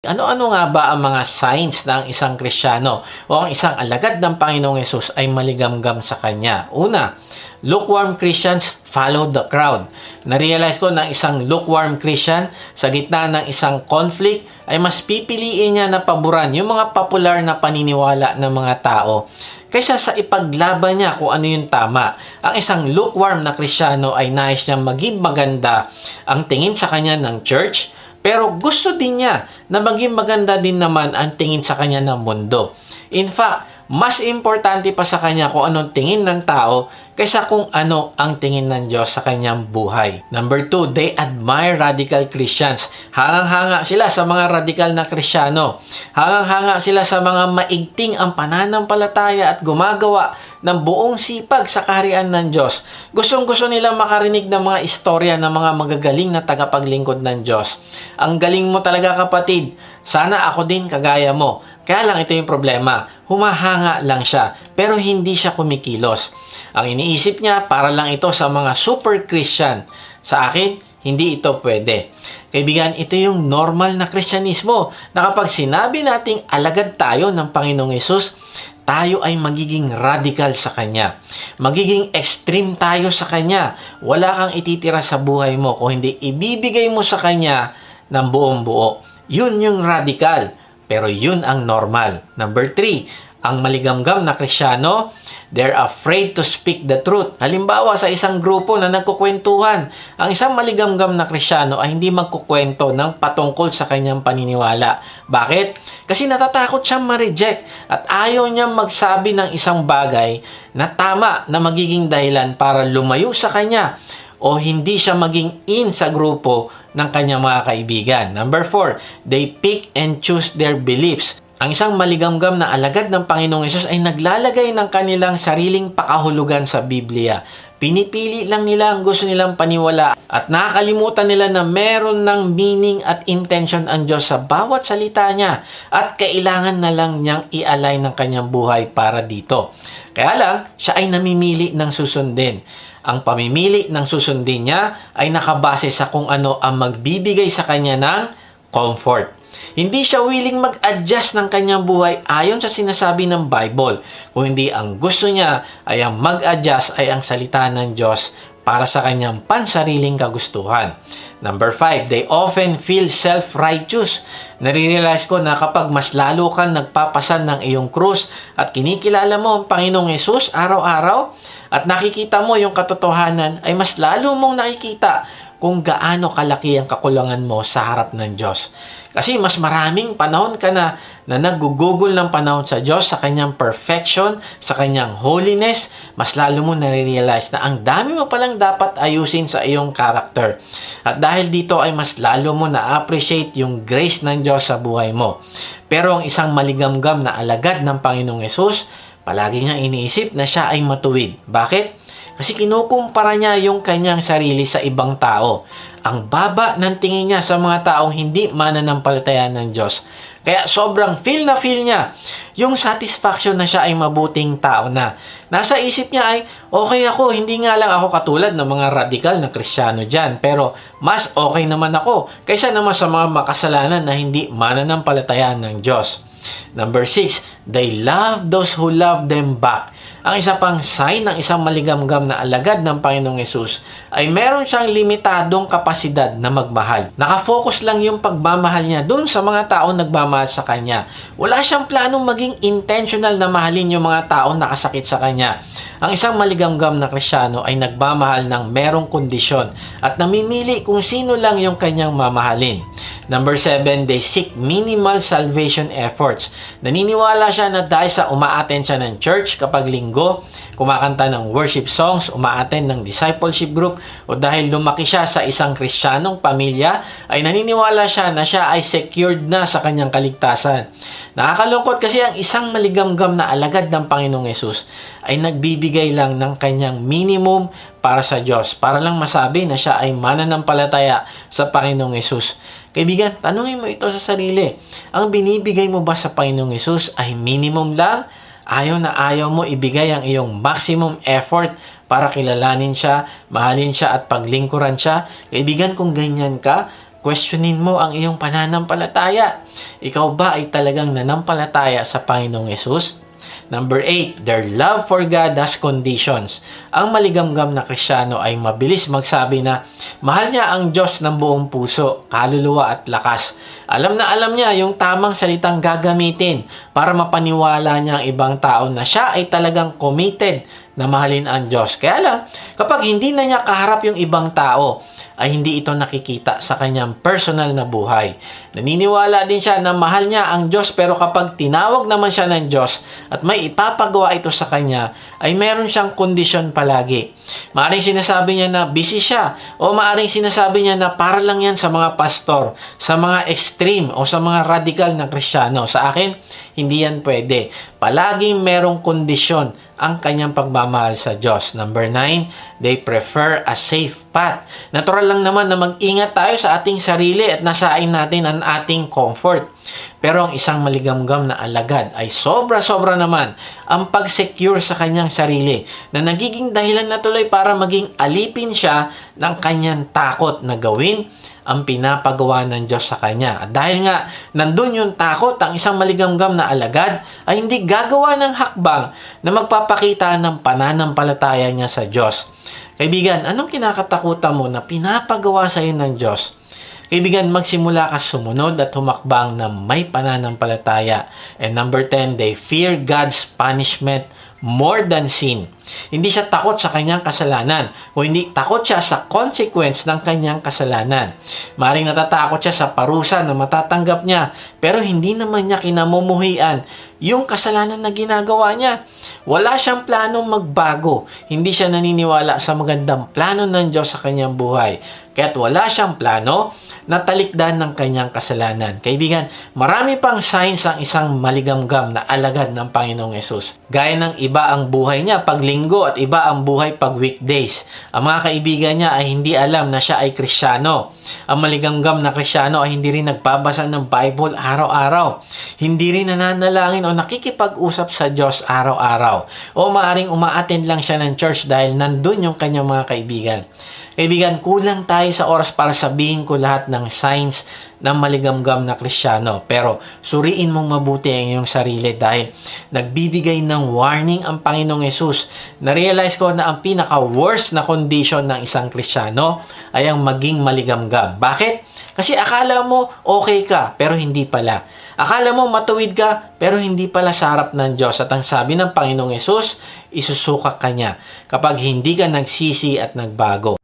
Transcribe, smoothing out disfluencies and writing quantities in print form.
Ano-ano nga ba ang mga signs na ang isang Kristiyano o ang isang alagad ng Panginoong Hesus ay maligamgam sa Kanya? Una, lukewarm Christians follow the crowd. Narealize ko na isang lukewarm Christian sa gitna ng isang conflict ay mas pipiliin niya na paboran yung mga popular na paniniwala ng mga tao kaysa sa ipaglaban niya kung ano yung tama. Ang isang lukewarm na Kristiyano ay nais niyang maging maganda ang tingin sa kanya ng church, pero gusto din niya na maging maganda din naman ang tingin sa kanya ng mundo. In fact, mas importante pa sa kanya kung anong tingin ng tao kaysa kung ano ang tingin ng Diyos sa kanyang buhay. Number 2, they admire radical Christians. Hangang-hanga sila sa mga radical na Kristiyano. Hangang-hanga sila sa mga maigting ang pananampalataya at gumagawa ng buong sipag sa kaharian ng Diyos. Gustong-gusto nilang makarinig ng mga istorya ng mga magagaling na tagapaglingkod ng Diyos. Ang galing mo talaga, kapatid. Sana ako din kagaya mo. Kaya lang ito yung problema. Humahanga lang siya, pero hindi siya kumikilos. Ang iniisip niya, para lang ito sa mga super Christian. Sa akin, hindi ito pwede. Kaibigan, ito yung normal na Kristyanismo na kapag sinabi nating alagad tayo ng Panginoong Hesus, tayo ay magiging radical sa Kanya. Magiging extreme tayo sa Kanya. Wala kang ititira sa buhay mo kung hindi ibibigay mo sa Kanya ng buong buo. Yun yung radical. Pero yun ang normal. Number 3, ang maligamgam na Kristiyano, they're afraid to speak the truth. Halimbawa, sa isang grupo na nagkukwentuhan, ang isang maligamgam na Kristiyano ay hindi magkukwento ng patungkol sa kanyang paniniwala. Bakit? Kasi natatakot siyang ma-reject at ayaw niyang magsabi ng isang bagay na tama na magiging dahilan para lumayo sa kanya o hindi siya maging in sa grupo ng kanyang mga kaibigan. Number 4, they pick and choose their beliefs. Ang isang maligamgam na alagad ng Panginoong Hesus ay naglalagay ng kanilang sariling pakahulugan sa Biblia. Pinipili lang nila ang gusto nilang paniwala at nakakalimutan nila na meron ng meaning at intention ang Diyos sa bawat salita niya at kailangan na lang niyang i-align ng kanyang buhay para dito. Kaya lang, siya ay namimili ng susundin. Ang pamimili ng susundin niya ay nakabase sa kung ano ang magbibigay sa kanya ng comfort. Hindi siya willing mag-adjust ng kanyang buhay ayon sa sinasabi ng Bible. Kung hindi, ang gusto niya ay ang mag-adjust ay ang salita ng Diyos para sa kanyang pansariling kagustuhan. Number 5, they often feel self-righteous. Nare-realize ko na kapag mas lalo kang nagpapasan ng iyong krus at kinikilala mo ang Panginoong Hesus araw-araw at nakikita mo yung katotohanan, ay mas lalo mong nakikita kung gaano kalaki ang kakulangan mo sa harap ng Diyos. Kasi mas maraming panahon ka na naggugugol ng panahon sa Diyos, sa kanyang perfection, sa kanyang holiness, mas lalo mo nare-realize na ang dami mo palang dapat ayusin sa iyong character. At dahil dito ay mas lalo mo na-appreciate yung grace ng Diyos sa buhay mo. Pero ang isang maligamgam na alagad ng Panginoong Hesus, palagi niya iniisip na siya ay matuwid. Bakit? Kasi kinukumpara niya yung kanyang sarili sa ibang tao. Ang baba ng tingin niya sa mga taong hindi mananampalataya ng Diyos. Kaya sobrang feel niya yung satisfaction na siya ay mabuting tao na. Nasa isip niya ay, okay ako, hindi nga lang ako katulad ng mga radical na Kristiyano dyan. Pero mas okay naman ako kaysa naman sa mga makasalanan na hindi mananampalataya ng Diyos. Number 6, they love those who love them back. Ang isa pang sign ng isang maligamgam na alagad ng Panginoong Hesus ay meron siyang limitadong kapasidad na magmahal. Nakafocus lang yung pagmamahal niya dun sa mga taong nagmamahal sa kanya. Wala siyang planong maging intentional na mahalin yung mga taong nakasakit sa kanya. Ang isang maligamgam na Kristiyano ay nagmamahal ng merong kondisyon at namimili kung sino lang yung kanyang mamahalin. Number 7, they seek minimal salvation efforts. Naniniwala siya na dahil sa umaattend siya ng church kapag linggo, kumakanta ng worship songs, umaattend ng discipleship group, o dahil lumaki siya sa isang Kristiyanong pamilya, ay naniniwala siya na siya ay secured na sa kanyang kaligtasan. Nakakalungkot kasi ang isang maligamgam na alagad ng Panginoong Hesus ay nagbibigay lang ng kanyang minimum para sa Diyos, para lang masabi na siya ay mananampalataya sa Panginoong Hesus. Kaibigan, tanungin mo ito sa sarili. Ang binibigay mo ba sa Panginoong Hesus ay minimum lang? Ayaw na ayaw mo ibigay ang iyong maximum effort para kilalanin siya, mahalin siya at paglingkuran siya? Kaibigan, kung ganyan ka, questionin mo ang iyong pananampalataya. Ikaw ba ay talagang nanampalataya sa Panginoong Yesus? Number 8, their love for God has conditions. Ang maligamgam na Kristiyano ay mabilis magsabi na mahal niya ang Diyos ng buong puso, kaluluwa at lakas. Alam na alam niya yung tamang salitang gagamitin para mapaniwala niya ang ibang tao na siya ay talagang committed na mahalin ang Diyos. Kaya lang, kapag hindi na niya kaharap yung ibang tao, ay hindi ito nakikita sa kanyang personal na buhay. Naniniwala din siya na mahal niya ang Diyos, pero kapag tinawag naman siya ng Diyos at may ipapagawa ito sa kanya, ay meron siyang kondisyon palagi. Maaring sinasabi niya na busy siya, o maaring sinasabi niya na para lang yan sa mga pastor, sa mga extreme o sa mga radical na Kristiyano. Sa akin, hindi yan pwede. Palaging merong kondisyon ang kanyang pagmamahal sa Diyos. Number 9, they prefer a safe path. Natural lang naman na mag-ingat tayo sa ating sarili at nasain natin ang ating comfort. Pero ang isang maligamgam na alagad ay sobra-sobra naman ang pag-secure sa kanyang sarili na nagiging dahilan na tuloy para maging alipin siya ng kanyang takot na gawin ang pinapagawa ng Diyos sa kanya. At dahil nga nandun yung takot, ang isang maligamgam na alagad ay hindi gagawa ng hakbang na magpapakita ng pananampalataya niya sa Diyos. Kaibigan, anong kinakatakutan mo na pinapagawa sa iyo ng Diyos? Kaibigan, magsimula ka sumunod at humakbang na may pananampalataya. And number 10, they fear God's punishment more than sin. Hindi siya takot sa kanyang kasalanan, o hindi takot siya sa consequence ng kanyang kasalanan. Maring natatakot siya sa parusa na matatanggap niya, pero hindi naman niya kinamumuhian yung kasalanan na ginagawa niya. Wala siyang planong magbago. Hindi siya naniniwala sa magandang plano ng Diyos sa kanyang buhay. Kaya't wala siyang plano na talikdan ng kanyang kasalanan. Kaibigan, marami pang signs ang isang maligamgam na alagad ng Panginoong Yesus. Gaya ng iba ang buhay niya pag linggo at iba ang buhay pag weekdays. Ang mga kaibigan niya ay hindi alam na siya ay Kristiyano. Ang maligamgam na Kristiyano ay hindi rin nagbabasa ng Bible araw-araw. Hindi rin nananalangin o nakikipag-usap sa Diyos araw-araw. O maaring umaattend lang siya ng church dahil nandun yung kanyang mga kaibigan. Kaibigan, kulang tayo sa oras para sabihin ko lahat ng signs ng maligamgam na Kristiyano. Pero suriin mong mabuti ang iyong sarili dahil nagbibigay ng warning ang Panginoong Yesus. Na-realize ko na ang pinaka-worst na condition ng isang Kristiyano ay ang maging maligamgam. Bakit? Kasi akala mo okay ka, pero hindi pala. Akala mo matuwid ka, pero hindi pala sa harap ng Diyos. At ang sabi ng Panginoong Yesus, isusuka ka niya kapag hindi ka nagsisi at nagbago.